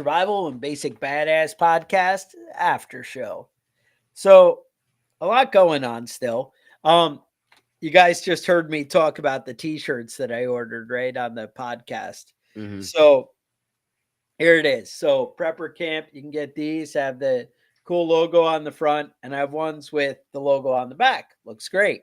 Survival and Basic Badass Podcast after show. So, a lot going on still. You guys just heard me talk about the t-shirts that I ordered right on the podcast. Hmm. So, here it is. So, Prepper Camp, you can get these, have the cool logo on the front, and I have ones with the logo on the back. Looks great.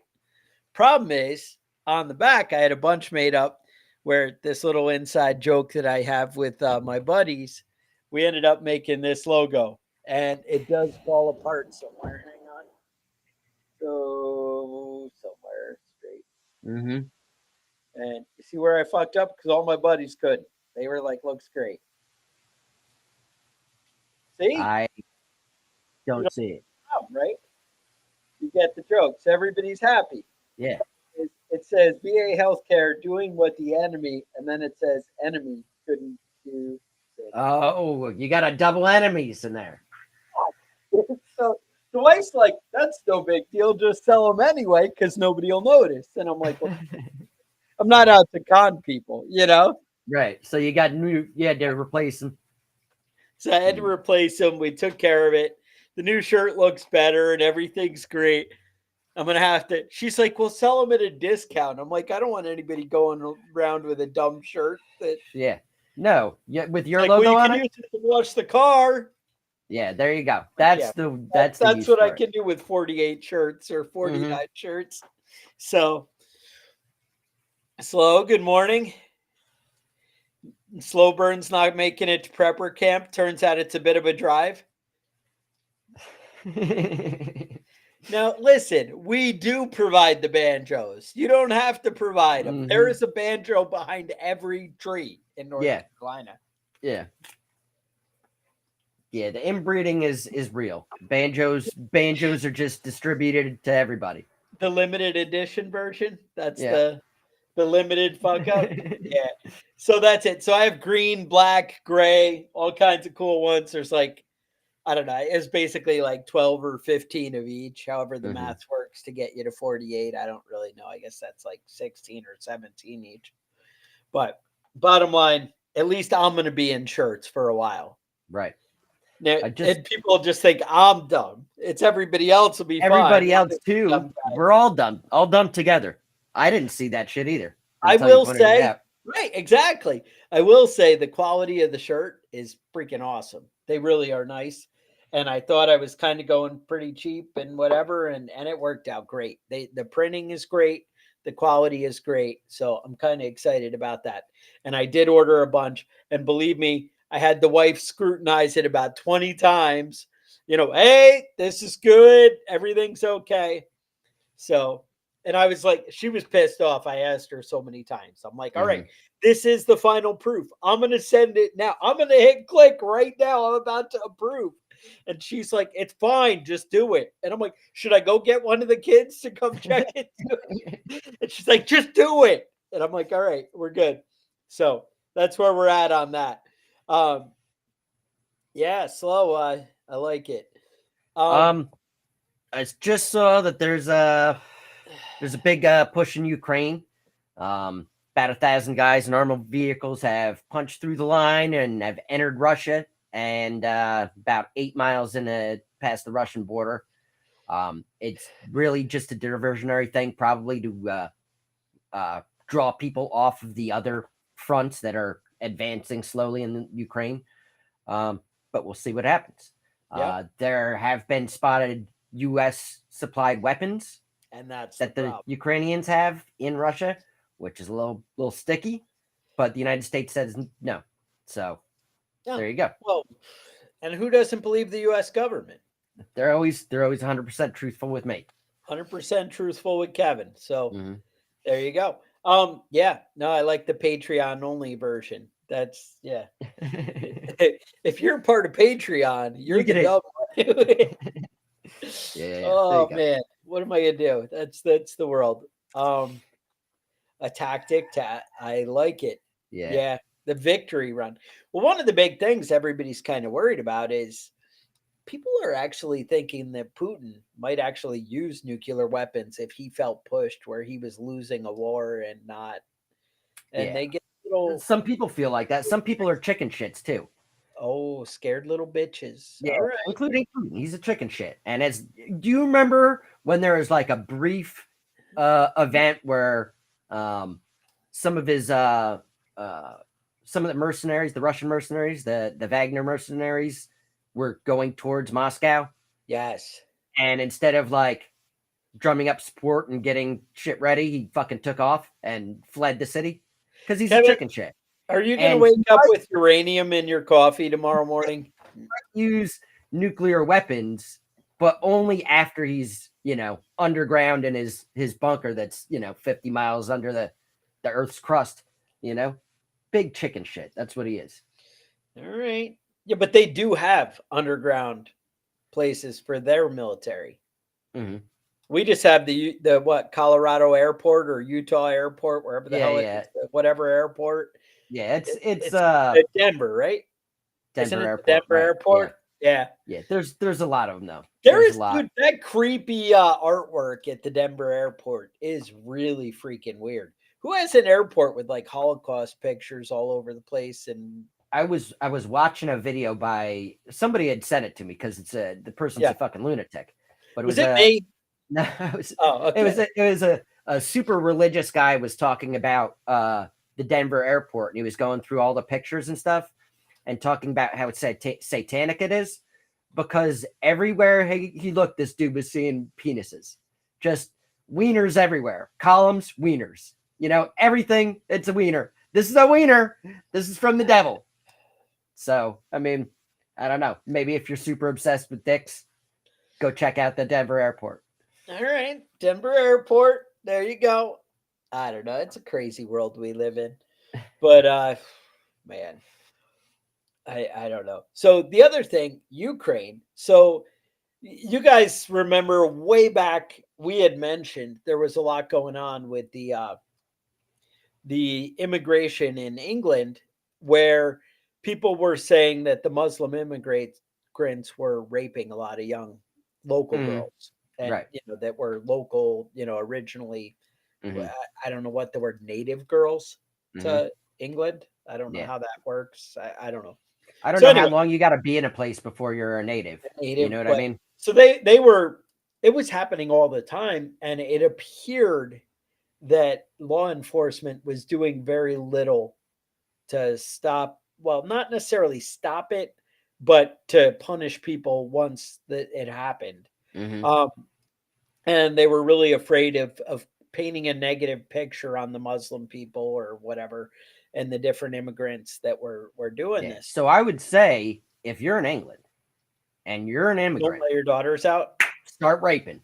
Problem is, on the back, I had a bunch made up where this little inside joke that I have with my buddies, we ended up making this logo, and it does fall apart somewhere. Hang on. So, somewhere straight. Hmm. And you see where I fucked up? Because all my buddies couldn't. They were like, looks great. See? I You don't don't see it. know, right? You get the jokes. Everybody's happy. Yeah. It says VA Healthcare doing what the enemy, and then it says enemy couldn't do. Oh, you got a double enemies in there. So Dwight's like, that's no big deal. Just sell them anyway because nobody will notice. And I'm like, well, I'm not out to con people, you know? Right. So you got new. You had to replace them. So I had to replace them. We took care of it. The new shirt looks better and everything's great. I'm going to have to. She's like, well, sell them at a discount. I'm like, I don't want anybody going around with a dumb shirt that. Yeah. No. Yeah. With your Like, logo well, you on can it. use it to wash the car. Yeah. There you go. That's Yeah, the that's use what I for it. can do with 48 shirts or 49 Hmm. shirts. So, Slow, good morning. Slow Burn's not making it to prepper camp. Turns out it's a bit of a drive. Now, listen, we do provide the banjos. You don't have to provide them. There Hmm. is a banjo behind every tree in North Yeah. Carolina. Yeah. Yeah. The inbreeding is real. Banjos are just distributed to everybody. The limited edition version. That's Yeah. the limited fuck up. Yeah. So that's it. So I have green, black, gray, all kinds of cool ones. There's like, I don't know. It's basically like 12 or 15 of each, however the Hmm. math works to get you to 48. I don't really know. I guess that's like 16 or 17 each. But bottom line, at least I'm going to be in shirts for a while. Right. Now, I just and people just think I'm dumb. It's everybody else will be fine. everybody I'm else the too. dumb guy. We're all done together. I didn't see that shit either I until you will pointed it say, out. right, exactly. I will say the quality of the shirt is freaking awesome. They really are nice. And I thought I was kind of going pretty cheap and whatever, and it worked out great. The printing is great, the quality is great. So I'm kind of excited about that. And I did order a bunch. And believe me, I had the wife scrutinize it about 20 times. Hey, this is good. Everything's okay. So, and I was like, she was pissed off. I asked her so many times. I'm like, all right, Hmm. this is the final proof. I'm going to send it now. I'm going to hit click right now. I'm about to approve. And she's like, it's fine. Just do it. And I'm like, should I go get one of the kids to come check it? And she's like, just do it. And I'm like, all right, we're good. So that's where we're at on that. Um, yeah, slow. I like it. Um, um, I just saw that there's a big push in Ukraine. About 1,000 guys in armored vehicles have punched through the line and have entered Russia, and about 8 miles past the Russian border. It's really just a diversionary thing, probably to draw people off of the other fronts that are advancing slowly in Ukraine. But we'll see what happens. yeah, There have been spotted U.S. supplied weapons and that's the that the problem. Ukrainians have in Russia, which is a little sticky. But the United States says no. So Yeah. there you go. Well, and who doesn't believe the U.S. government? They're always 100% truthful with me. 100% truthful with Kevin. So Hmm. there you go. Yeah, no, I like the Patreon only version. That's yeah. If you're a part of Patreon, you're You the get it. dumb one. Yeah. There you Oh go. man, what am I gonna do? That's the world. A tactic. I like it. Yeah. Yeah, the victory run. Well, one of the big things everybody's kind of worried about is people are actually thinking that Putin might actually use nuclear weapons if he felt pushed where he was losing a war and not. And Yeah. they get a little. Some people feel like that. Some people are chicken shits too. Oh, scared little bitches. Yeah, All right. including Putin. He's a chicken shit. And do you remember when there was like a brief event where some of his some of the mercenaries, the Russian mercenaries, the Wagner mercenaries, were going towards Moscow, Yes. and instead of like drumming up support and getting shit ready, he fucking took off and fled the city because he's a Kevin, chicken shit. are you going to And wake he up might with uranium in your coffee tomorrow morning? use nuclear weapons, but only after he's, underground in his bunker that's, 50 miles under the Earth's crust, big chicken shit. That's what he is. All right. Yeah, but they do have underground places for their military. Mm-hmm. We just have the what, Colorado airport or Utah airport, wherever the hell it is, whatever airport. Yeah, it's Denver, right? Isn't Denver it airport, the Denver right? airport? Yeah. Yeah. There's a lot of them though. There There's is, a lot. dude, that creepy artwork at the Denver airport is really freaking weird. Who has an airport with like Holocaust pictures all over the place? And I was watching a video by somebody had sent it to me because the person's a fucking lunatic. But it was was it me? no, it was Oh, okay. it was a super religious guy was talking about the Denver airport, and he was going through all the pictures and stuff and talking about how satanic it is, because everywhere he looked, this dude was seeing penises, just wieners everywhere, columns, wieners, everything. It's a wiener. This is a wiener. This is from the devil. So, I mean, I don't know. Maybe if you're super obsessed with dicks, go check out the Denver airport. All right, Denver airport. There you go. I don't know. It's a crazy world we live in. But man, I don't know. So the other thing, Ukraine. So you guys remember way back we had mentioned there was a lot going on with the immigration in England, where people were saying that the Muslim immigrants were raping a lot of young local girls, and Right. that were local, originally. Mhm. I don't know what the word native girls Mhm. to England. I don't know Yeah. how that works. I don't know. I don't So know anyway, how long you got to be in a place before you're a native. You native, know what I but mean? so they were. It was happening all the time, and it appeared that law enforcement was doing very little to stop, well, not necessarily stop it, but to punish people once that it happened. Mhm. And they were really afraid of painting a negative picture on the Muslim people or whatever, and the different immigrants that were doing Yeah. this. So I would say if you're in England and you're an Don't immigrant, let your daughters out. start raping.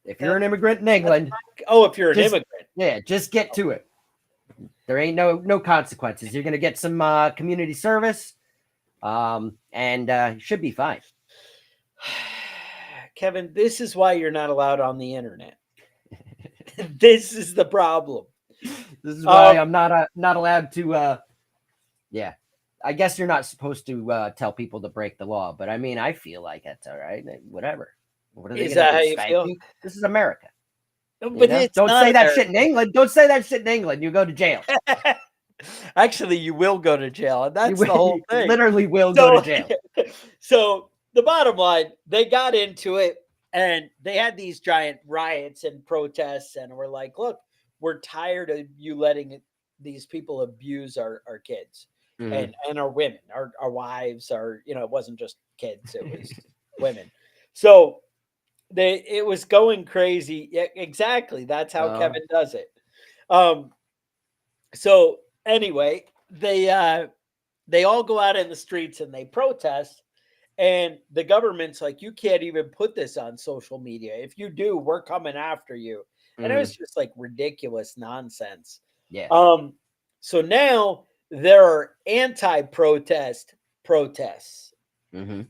If you're an immigrant in England, Oh, if you're an just, immigrant, just get to it. There ain't no consequences. You're gonna get some community service, and you should be fine. Kevin, this is why you're not allowed on the internet. This is the problem. This is why I'm not allowed to. Yeah, I guess you're not supposed to tell people to break the law, but I mean, I feel like that's all right. Whatever. What are they Is gonna that do? how you Spank feel? you? This is America. But it's Don't not say that shit America. in England. Don't say that shit in England. You go to jail. Actually, you will go to jail, and that's You the whole you thing. literally will go to jail. So the bottom line, they got into it, and they had these giant riots and protests, and we're like, look, we're tired of you letting these people abuse our kids Mhm. and our women, our wives, it wasn't just kids, it was women. So it was going crazy. Yeah, exactly. That's how Kevin does it. So anyway, they all go out in the streets and they protest, and the government's like, you can't even put this on social media. If you do, we're coming after you. And it was just like ridiculous nonsense. Yeah. So now there are anti-protest protests. Mm-hmm.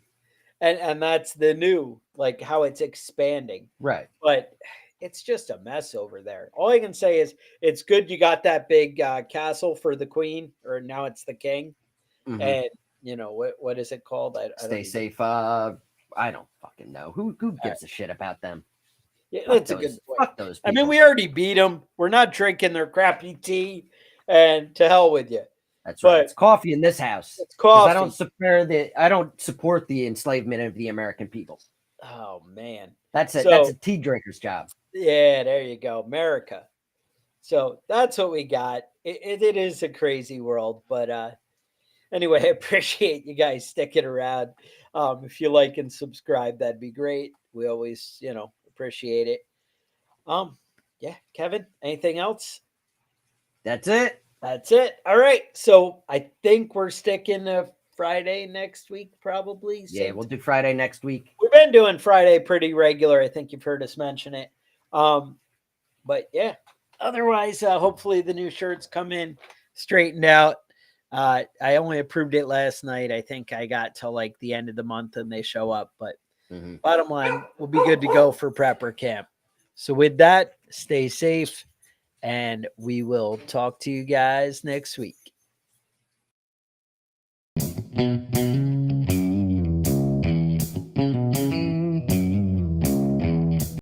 And that's the new, like, how it's expanding. Right. But it's just a mess over there. All I can say is it's good you got that big castle for the queen, or now it's the king. Mhm. And what is it called? I Stay don't safe. I don't fucking know. Who gives a shit about them? Yeah, Fuck that's a those, good point. fuck those people. I mean, we already beat them. We're not drinking their crappy tea, and to hell with you. That's right. But It's coffee in this house. it's 'Cause coffee. I don't support the enslavement of the American people. Oh man. That's a So tea drinker's job. yeah, there you go, America. So that's what we got. It is a crazy world, but anyway, I appreciate you guys sticking around. If you like and subscribe, that'd be great. We always, appreciate it. Yeah, Kevin, anything else? That's it. That's it. All right. So I think we're sticking to Friday next week, probably. Yeah, Same we'll do Friday next week. We've been doing Friday pretty regular. I think you've heard us mention it. But yeah, otherwise, hopefully the new shirts come in straightened out. I only approved it last night. I think I got till like the end of the month and they show up. But bottom line, we'll be good to go for prepper camp. So with that, stay safe and we will talk to you guys next week.